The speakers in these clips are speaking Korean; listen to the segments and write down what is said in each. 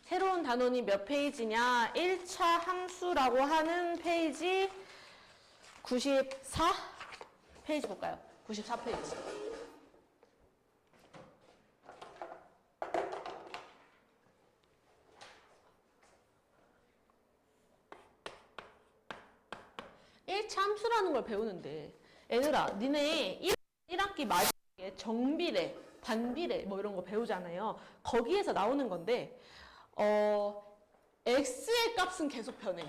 새로운 단원이 몇 페이지냐? 1차 함수라고 하는 페이지 94 페이지 볼까요? 94 페이지. 함수라는 걸 배우는데 얘들아 니네 1학기 마지막에 정비례, 반비례 뭐 이런 거 배우잖아요. 거기에서 나오는 건데 x의 값은 계속 변해.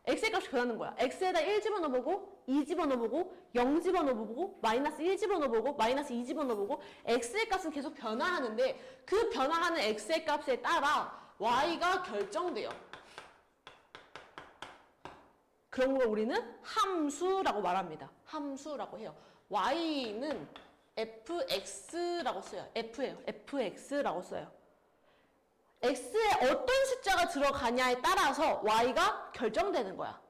x의 값이 변하는 거야. x에다 1 집어넣어보고 2 집어넣어보고 0 집어넣어보고 마이너스 1 집어넣어보고 마이너스 2 집어넣어보고 x의 값은 계속 변화하는데 그 변화하는 x의 값에 따라 y가 결정돼요. 그런 걸 우리는 함수라고 말합니다. 함수라고 해요. y는 fx라고 써요. f예요. fx라고 써요. x에 어떤 숫자가 들어가냐에 따라서 y가 결정되는 거야.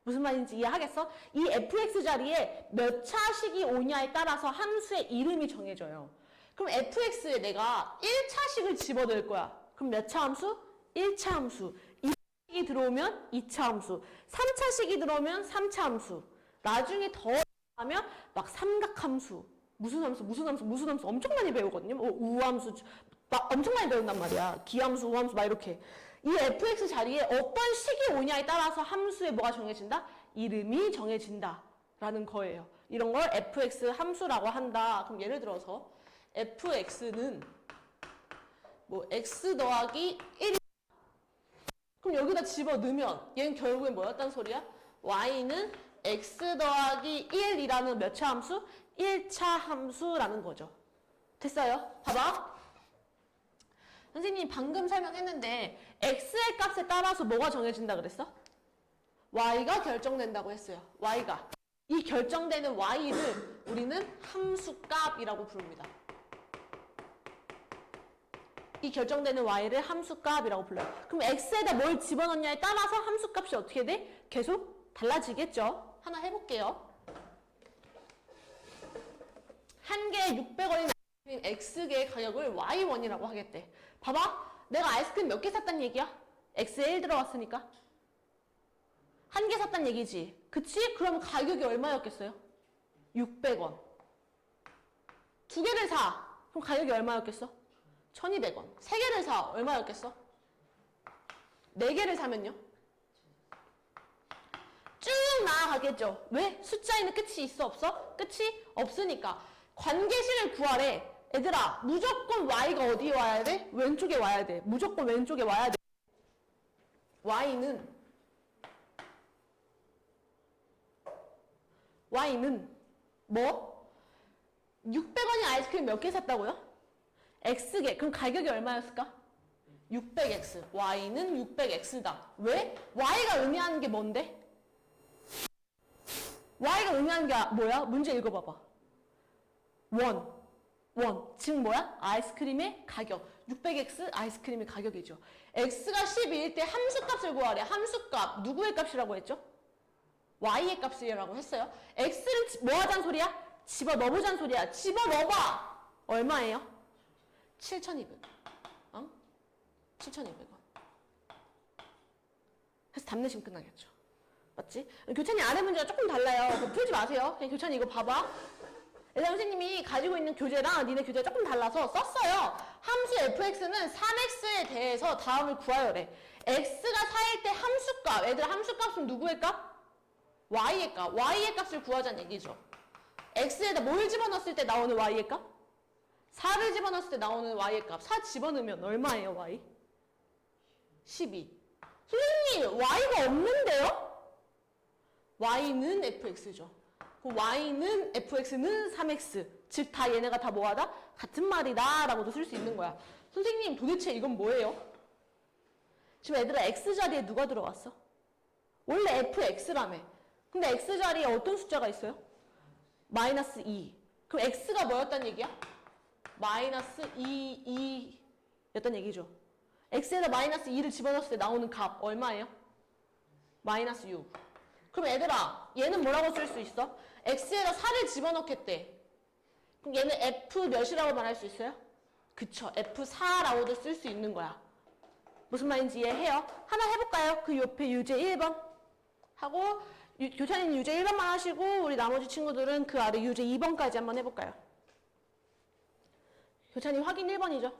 무슨 말인지 이해하겠어? 이 fx 자리에 몇 차식이 오냐에 따라서 함수의 이름이 정해져요. 그럼 fx에 내가 1차식을 집어넣을 거야. 그럼 몇 차 함수? 1차 함수. 2차식이 들어오면 2차 함수. 3차식이 들어오면 3차 함수. 나중에 더 하면 막 삼각함수. 무슨 함수, 무슨 함수, 무슨 함수 엄청 많이 배우거든요. 우함수 막 엄청 많이 배운단 말이야. 기함수, 우함수 막 이렇게. 이 fx 자리에 어떤 식이 오냐에 따라서 함수에 뭐가 정해진다? 이름이 정해진다. 라는 거예요. 이런 걸 fx 함수라고 한다. 그럼 예를 들어서 fx는 뭐 x 더하기 1. 그럼 여기다 집어넣으면 얘는 결국엔 뭐였단 소리야? y는 x 더하기 1이라는 몇 차 함수? 1차 함수라는 거죠. 됐어요? 봐봐. 선생님이 방금 설명했는데 x의 값에 따라서 뭐가 정해진다 그랬어? y가 결정된다고 했어요. y가. 이 결정되는 y를 우리는 함수값이라고 부릅니다. 이 결정되는 y를 함수값이라고 불러요. 그럼 x에다 뭘 집어넣냐에 따라서 함수값이 어떻게 돼? 계속 달라지겠죠? 하나 해볼게요. 한 개에 600원인 아이스크림 X개의 가격을 Y1이라고 하겠대. 봐봐. 내가 아이스크림 몇 개 샀단 얘기야? X에 1 들어갔으니까. 한 개 샀단 얘기지. 그치? 그럼 가격이 얼마였겠어요? 600원. 두 개를 사. 그럼 가격이 얼마였겠어? 1200원. 세 개를 사. 얼마였겠어? 네 개를 사면요? 쭉 나아가겠죠. 왜? 숫자에는 끝이 있어? 없어? 끝이 없으니까. 관계식을 구하래. 얘들아, 무조건 y가 어디에 와야 돼? 왼쪽에 와야 돼. 무조건 왼쪽에 와야 돼. y는 뭐? 600원이 아이스크림 몇 개 샀다고요? x개. 그럼 가격이 얼마였을까? 600x. y는 600x다. 왜? y가 의미하는 게 뭔데? y가 의미하는 게 뭐야? 문제 읽어봐봐. 원. 지금 뭐야? 아이스크림의 가격. 600x 아이스크림의 가격이죠. x가 12일 때 함수값을 구하래. 함수값. 누구의 값이라고 했죠? y의 값이라고 했어요. x를 뭐 하자는 소리야? 집어넣어보자는 소리야. 집어넣어봐. 얼마예요? 7,200원. 7,200원. 그래서 답 내시면 끝나겠죠. 맞지? 교찬이 아래 문제가 조금 달라요. 그거 풀지 마세요. 그냥 교찬이 이거 봐봐. 예전 선생님이 가지고 있는 교재랑 니네 교재가 조금 달라서 썼어요. 함수 fx는 3x에 대해서 다음을 구하여래. x가 4일 때 함수값. 얘들아 함수값은 누구의 값? y의 값. y의 값을 구하자는 얘기죠. x에다 뭘 집어넣었을 때 나오는 y의 값? 4를 집어넣었을 때 나오는 y의 값. 4 집어넣으면 얼마예요 y? 12. 선생님 y가 없는데요? y는 fx죠. 그 y는 fx는 3x. 즉 다 얘네가 다 뭐하다? 같은 말이다 라고도 쓸 수 있는 거야. 선생님 도대체 이건 뭐예요? 지금 얘들아 x자리에 누가 들어갔어? 원래 fx라며. 근데 x자리에 어떤 숫자가 있어요? 마이너스 2. 그럼 x가 뭐였단 얘기야? 마이너스 2였단 얘기죠. x에다 마이너스 2를 집어넣었을 때 나오는 값 얼마예요? 마이너스 6. 그럼 얘들아 얘는 뭐라고 쓸 수 있어? x에다 4를 집어넣겠대. 그럼 얘는 F 몇이라고 말할 수 있어요? 그쵸. F4라고도 쓸 수 있는 거야. 무슨 말인지 이해해요? 하나 해볼까요? 그 옆에 유제 1번 하고 교차님 유제 1번만 하시고 우리 나머지 친구들은 그 아래 유제 2번까지 한번 해볼까요? 교차님 확인 1번이죠?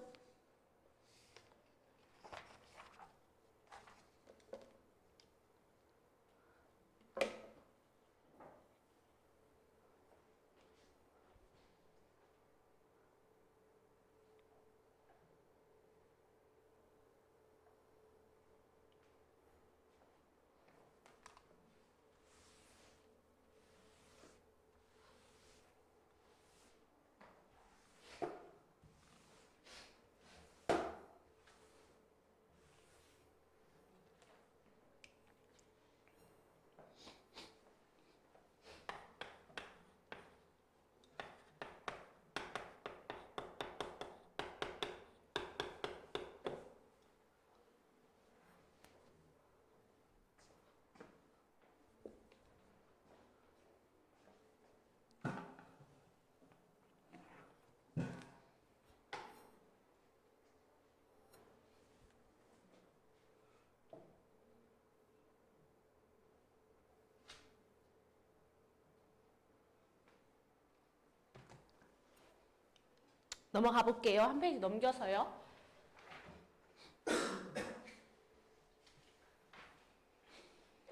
넘어가 볼게요. 한 페이지 넘겨서요.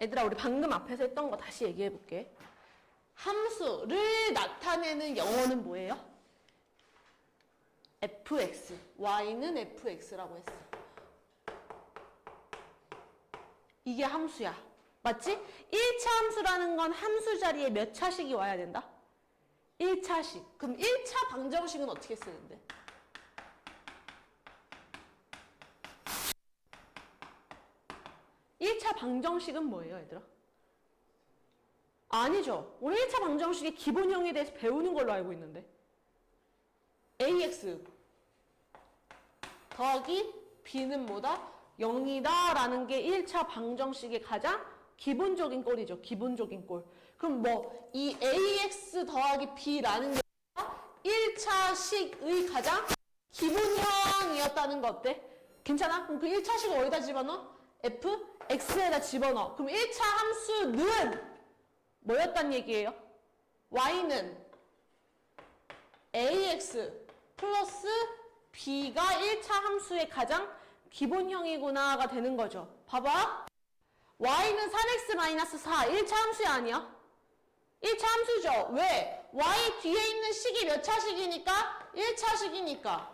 얘들아, 우리 방금 앞에서 했던 거 다시 얘기해 볼게. 함수를 나타내는 영어는 뭐예요? fx, y는 fx라고 했어. 이게 함수야. 맞지? 1차 함수라는 건 함수 자리에 몇 차식이 와야 된다? 1차식. 그럼 1차 방정식은 어떻게 쓰는데? (1차) 방정식은 뭐예요, 얘들아? 아니죠. 우리 1차 방정식의 기본형에 대해서 배우는 걸로 알고 있는데. ax 더하기 b는 뭐다? 0이다 라는 게 1차 방정식의 가장 기본적인 꼴이죠. 기본적인 꼴. 그럼 뭐 이 ax 더하기 b라는 게 1차식의 가장 기본형이었다는 거 어때? 괜찮아? 그럼 그 1차식을 어디다 집어넣어? fx에다 집어넣어. 그럼 1차 함수는 뭐였단 얘기예요? y는 ax 플러스 b가 1차 함수의 가장 기본형이구나가 되는 거죠. 봐봐. y는 3x-4 1차 함수 아니야? 1차 함수죠. 왜? y 뒤에 있는 식이 몇 차식이니까? 1차식이니까.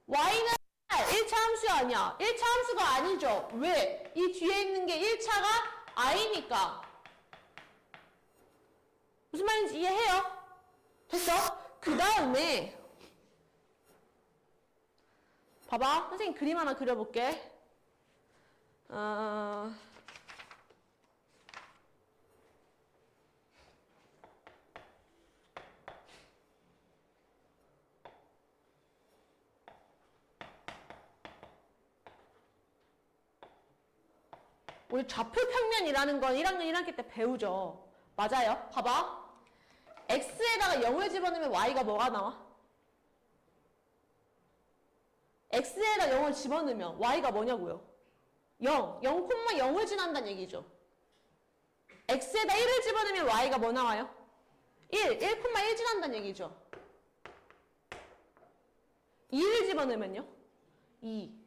y는 1차 함수 아니야. 1차 함수가 아니죠. 왜? 이 뒤에 있는 게 1차가 i니까. 무슨 말인지 이해해요? 됐어? 그 다음에 봐봐. 선생님 그림 하나 그려볼게. 우리 좌표평면이라는 건 1학년 1학기 때 배우죠. 맞아요. 봐봐. x에다가 0을 집어넣으면 y가 뭐가 나와? x에다 0을 집어넣으면 y가 뭐냐고요? 0. 0,0을 지난다는 얘기죠. x에다 1을 집어넣으면 y가 뭐 나와요? 1,1 지난다는 얘기죠. 2를 집어넣으면요? 2.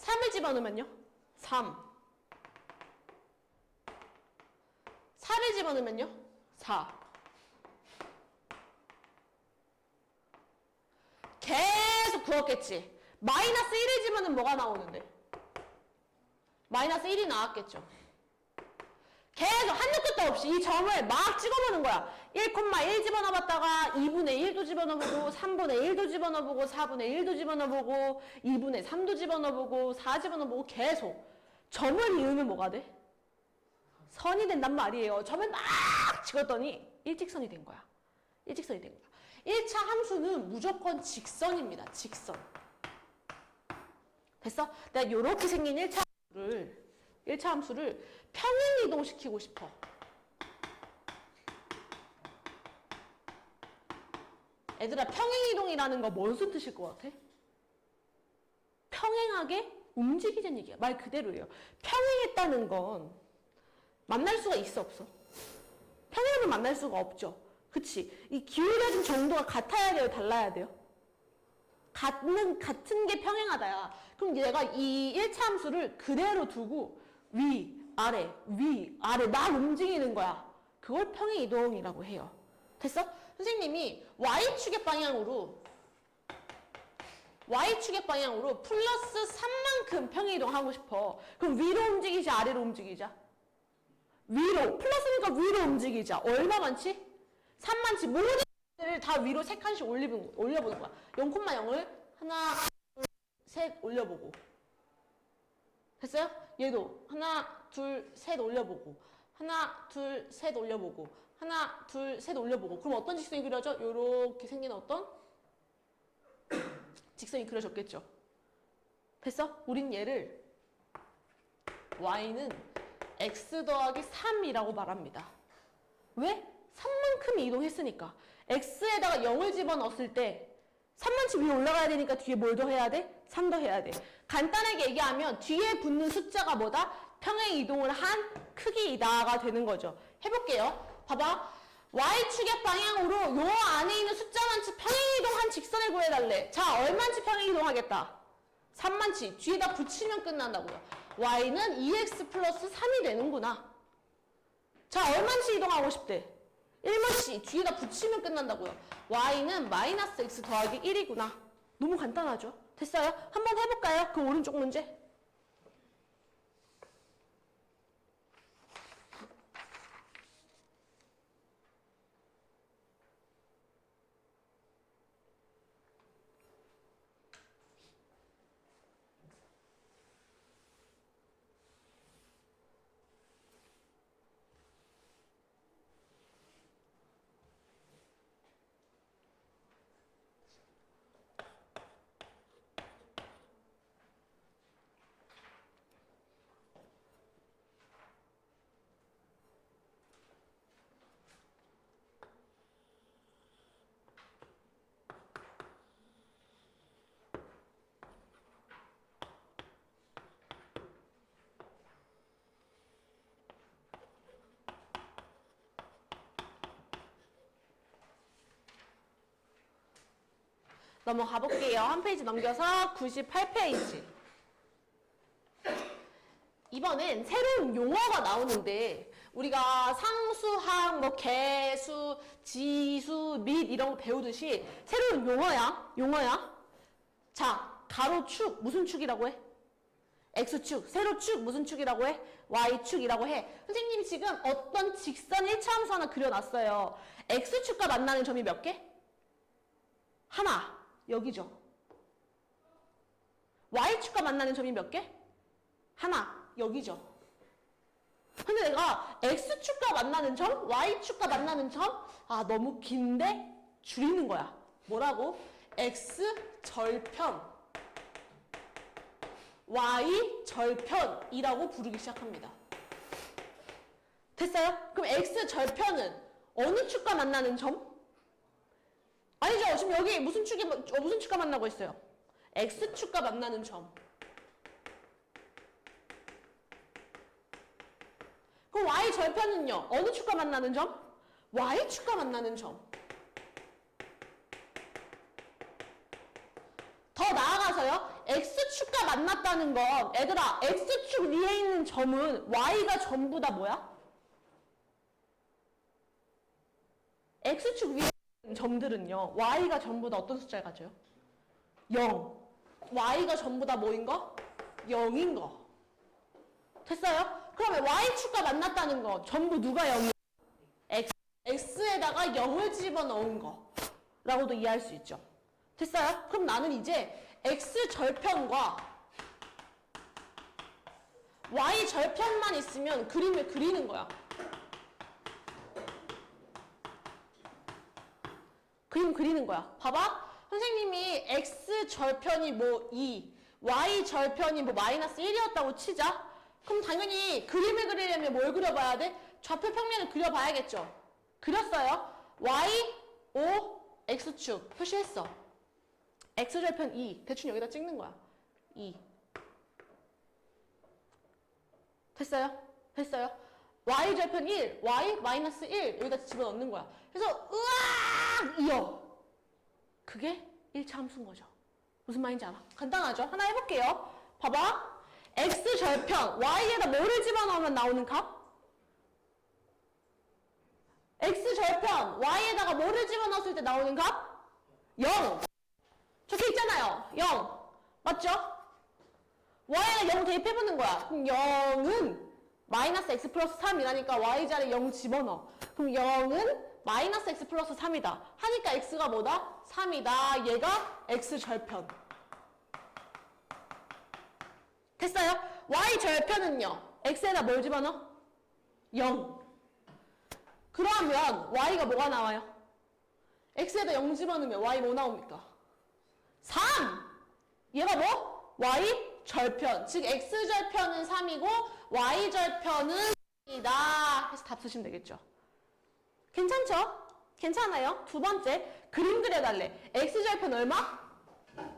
3을 집어넣으면요? 3. 4를 집어넣으면요? 4. 계속 그었겠지. 마이너스 1을 집어넣으면 뭐가 나오는데? 마이너스 1이 나왔겠죠. 계속 한도 끝도 없이 이 점을 막 찍어보는 거야. 1,1 집어넣어봤다가 2분의 1도 집어넣어보고 3분의 1도 집어넣어보고 4분의 1도 집어넣어보고 2분의 3도 집어넣어보고 4 집어넣어보고 계속 점을 이으면 뭐가 돼? 선이 된단 말이에요. 점을 막 찍었더니 일직선이 된 거야. 일직선이 된 거야. 1차 함수는 무조건 직선입니다. 직선. 됐어? 내가 이렇게 생긴 1차 함수를 평행 이동시키고 싶어. 얘들아, 평행이동이라는 거 무슨 뜻일 것 같아? 평행하게 움직이자는 얘기야. 말 그대로예요. 평행했다는 건 만날 수가 있어, 없어? 평행하면 만날 수가 없죠. 그치? 이 기울어진 정도가 같아야 돼요, 달라야 돼요? 같은 게 평행하다야. 그럼 얘가 이 1차 함수를 그대로 두고 위, 아래 막 움직이는 거야. 그걸 평행이동이라고 해요. 됐어? 선생님이 Y축의 방향으로 플러스 3만큼 평행이동하고 싶어. 그럼 위로 움직이자, 아래로 움직이자? 위로. 플러스니까 위로 움직이자. 얼마 많지? 3 많지. 모든 것들을 다 위로 3칸씩 올려보는 거야. 0,0을 하나, 둘, 셋 올려보고. 됐어요? 얘도 하나, 둘, 셋 올려보고. 하나, 둘, 셋 올려보고. 하나, 둘, 셋 올려보고. 그럼 어떤 직선이 그려져? 요렇게 생긴 어떤 직선이 그려졌겠죠. 됐어? 우린 얘를 y는 x 더하기 3이라고 말합니다. 왜? 3만큼 이동했으니까. x에다가 0을 집어넣었을 때 3만치 위로 올라가야 되니까 뒤에 뭘 더 해야 돼? 3 더 해야 돼. 간단하게 얘기하면 뒤에 붙는 숫자가 뭐다? 평행 이동을 한 크기이다가 되는 거죠. 해볼게요. 봐봐. y축의 방향으로 요 안에 있는 숫자만치 평행 이동한 직선을 구해달래. 자, 얼만치 평행 이동하겠다? 3만치. 뒤에다 붙이면 끝난다고요. y는 2x 플러스 3이 되는구나. 자, 얼만치 이동하고 싶대? 1만치. 뒤에다 붙이면 끝난다고요. y는 마이너스 x 더하기 1이구나. 너무 간단하죠? 됐어요? 한번 해볼까요? 그 오른쪽 문제. 넘어가 볼게요. 한 페이지 넘겨서 98페이지. 이번엔 새로운 용어가 나오는데 우리가 상수항, 뭐 개수, 지수, 및 이런 거 배우듯이 새로운 용어야. 자, 가로축 무슨 축이라고 해? X축. 세로축 무슨 축이라고 해? Y축이라고 해. 선생님이 지금 어떤 직선 1차 함수 하나 그려놨어요. X축과 만나는 점이 몇 개? 하나. 여기죠. Y축과 만나는 점이 몇 개? 하나. 여기죠. 근데 내가 X축과 만나는 점, Y축과 만나는 점, 아, 너무 긴데? 줄이는 거야. 뭐라고? X절편, Y절편이라고 부르기 시작합니다. 됐어요? 그럼 X절편은 어느 축과 만나는 점? 아니죠. 지금 여기 무슨 축과 만나고 있어요? X축과 만나는 점. 그럼 Y절편은요? 어느 축과 만나는 점? Y축과 만나는 점. 더 나아가서요. X축과 만났다는 건 얘들아, X축 위에 있는 점은 Y가 전부 다 뭐야? X축 위에 있는 점들은요. Y가 전부 다 어떤 숫자를 가져요? 0. Y가 전부 다 뭐인 거? 0인 거. 됐어요? 그러면 Y축과 만났다는 거 전부 누가 0이에요? X에다가 0을 집어넣은 거라고도 이해할 수 있죠. 됐어요? 그럼 나는 이제 X절편과 Y절편만 있으면 그림을 그리는 거야. 그림 그리는 거야. 봐봐. 선생님이 X절편이 뭐 2, Y절편이 뭐 마이너스 1이었다고 치자. 그럼 당연히 그림을 그리려면 뭘 그려봐야 돼? 좌표 평면을 그려봐야겠죠. 그렸어요. Y, O, x축 표시했어. x절편 2 대충 여기다 찍는 거야. 2 됐어요? 됐어요? y절편 1 y 마이너스 1 여기다 집어넣는 거야. 그래서 으악 이어 그게 1차 함수인 거죠. 무슨 말인지 알아? 간단하죠? 하나 해볼게요. 봐봐. x절편 y에다 뭐를 집어넣으면 나오는 값? x절편 y에다가 뭐를 집어넣었을 때 나오는 값? 0 적혀있잖아요. 0 맞죠? y에다 0 대입해보는 거야. 그럼 0은 마이너스 x 플러스 3이라니까 y자리에 0 집어넣어. 그럼 0은 마이너스 x 플러스 3이다. 하니까 x가 뭐다? 3이다. 얘가 x절편. 됐어요? y절편은요. x에다 뭘 집어넣어? 0. 그러면 y가 뭐가 나와요? x에다 0 집어넣으면 y 뭐 나옵니까? 3! 얘가 뭐? y절편. 즉 x절편은 3이고 y절편은 3이다. 해서 답 쓰시면 되겠죠. 괜찮죠? 괜찮아요? 두 번째, 그림 그려달래. x절편 얼마?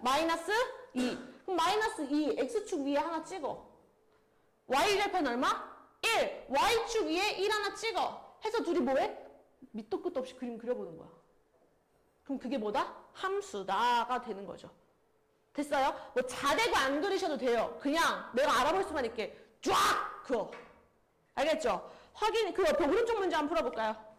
마이너스 2. 그럼 마이너스 2, x축 위에 하나 찍어. y절편 얼마? 1. y축 위에 1 하나 찍어. 해서 둘이 뭐해? 밑도 끝도 없이 그림 그려보는 거야. 그럼 그게 뭐다? 함수다가 되는 거죠. 됐어요? 뭐 자대고 안 그리셔도 돼요. 그냥 내가 알아볼 수만 있게 쫙 그어. 알겠죠? 확인, 그 옆에 오른쪽 문제 한번 풀어볼까요?